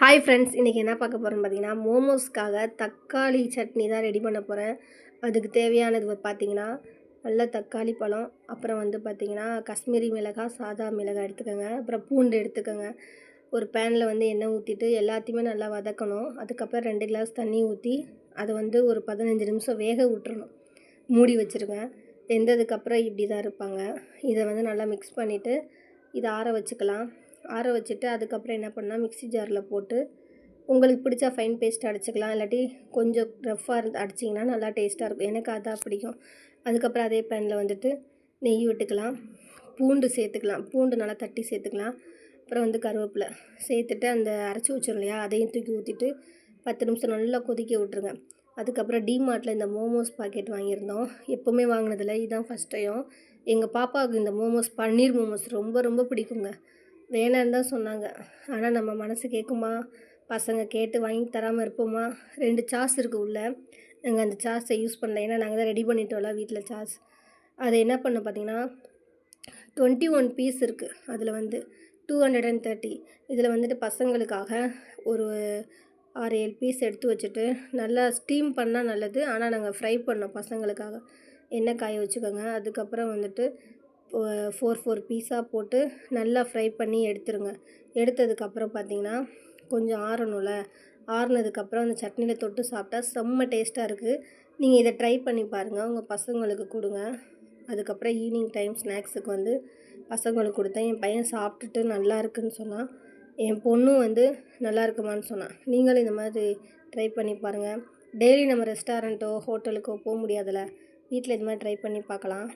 Hi friends, இன்றைக்கி என்ன பார்க்க போகிறோன்னு பார்த்தீங்கன்னா, மோமோஸ்க்காக தக்காளி சட்னி தான் ரெடி பண்ண போகிறேன். அதுக்கு தேவையானது பார்த்தீங்கன்னா, நல்ல தக்காளி பழம், அப்புறம் பார்த்தீங்கன்னா காஷ்மீரி மிளகாய், சாதா மிளகாய் எடுத்துக்கோங்க. அப்புறம் பூண்டு எடுத்துக்கோங்க. ஒரு பேனில் எண்ணெய் ஊற்றிட்டு எல்லாத்தையுமே நல்லா வதக்கணும். அதுக்கப்புறம் 2 கிளாஸ் தண்ணி ஊற்றி அதை ஒரு 15 நிமிஷம் வேக விட்டுறணும். மூடி வச்சுருங்க. வெந்ததுக்கப்புறம் இப்படி தான் இருப்பாங்க. இதை நல்லா மிக்ஸ் பண்ணிவிட்டு இதை ஆற வச்சுக்கலாம். ஆற வச்சுட்டு அதுக்கப்புறம் என்ன பண்ணால் மிக்ஸி ஜாரில் போட்டு உங்களுக்கு பிடிச்சா ஃபைன் பேஸ்ட் அடிச்சுக்கலாம். இல்லாட்டி கொஞ்சம் ரஃப்பாக அடிச்சிங்கன்னா நல்லா டேஸ்ட்டாக இருக்கும். எனக்கு அதான் பிடிக்கும். அதுக்கப்புறம் அதே பேனில் நெய் விட்டுக்கலாம். பூண்டு சேர்த்துக்கலாம். பூண்டு நல்லா தட்டி சேர்த்துக்கலாம். அப்புறம் கருவேப்பிலை சேர்த்துட்டு அந்த அரைச்சி வச்சிரும் இல்லையா, அதையும் தூக்கி ஊற்றிட்டு 10 நிமிஷம் நல்லா கொதிக்க விட்ருங்க. அதுக்கப்புறம் டிமார்ட்டில் இந்த மோமோஸ் பாக்கெட் வாங்கியிருந்தோம். எப்போவுமே வாங்கினதில்ல, இதுதான் ஃபஸ்ட் டைம். எங்கள் பாப்பாவுக்கு இந்த மோமோஸ், பன்னீர் மோமோஸ் ரொம்ப ரொம்ப பிடிக்குங்க. வேணான்னு தான் சொன்னாங்க. ஆனால் நம்ம மனசு கேட்குமா? பசங்க கேட்டு வாங்கி தராமல் இருப்போமா? 2 சாஸ் இருக்குது உள்ளே. நாங்கள் அந்த சாஸை யூஸ் பண்ணல. ஏன்னா நாங்கள் தான் ரெடி பண்ணிட்டோம்ல வீட்டில் சாஸ். அதை என்ன பண்ணோம் பார்த்தீங்கன்னா, 21 பீஸ் இருக்குது. அதில் 230. இதில் பசங்களுக்காக ஒரு 6-7 பீஸ் எடுத்து வச்சுட்டு நல்லா ஸ்டீம் பண்ணால் நல்லது. ஆனால் நாங்கள் ஃப்ரை பண்ணோம் பசங்களுக்காக. எண்ணெய் காய வச்சுக்கோங்க. அதுக்கப்புறம் 4 பீஸாக போட்டு நல்லா ஃப்ரை பண்ணி எடுத்துருங்க. எடுத்ததுக்கப்புறம் பார்த்திங்கன்னா கொஞ்சம் ஆறணும்ல, ஆறுனதுக்கப்புறம் அந்த சட்னியில் தொட்டு சாப்பிட்டா செம்ம டேஸ்ட்டாக இருக்குது. நீங்கள் இதை ட்ரை பண்ணி பாருங்கள், உங்கள் பசங்களுக்கு கொடுங்க. அதுக்கப்புறம் ஈவினிங் டைம் ஸ்நாக்ஸுக்கு பசங்களுக்கு கொடுத்தேன். என் பையன் சாப்பிட்டுட்டு நல்லா இருக்குன்னு சொன்னான். என் பொண்ணும் நல்லா இருக்குமான்னு சொன்னான். நீங்களும் இந்த மாதிரி ட்ரை பண்ணி பாருங்கள். டெய்லி நம்ம ரெஸ்டாரண்ட்டோ ஹோட்டலுக்கோ போக முடியாதுல்ல, வீட்டில் இது மாதிரி ட்ரை பண்ணி பார்க்கலாம்.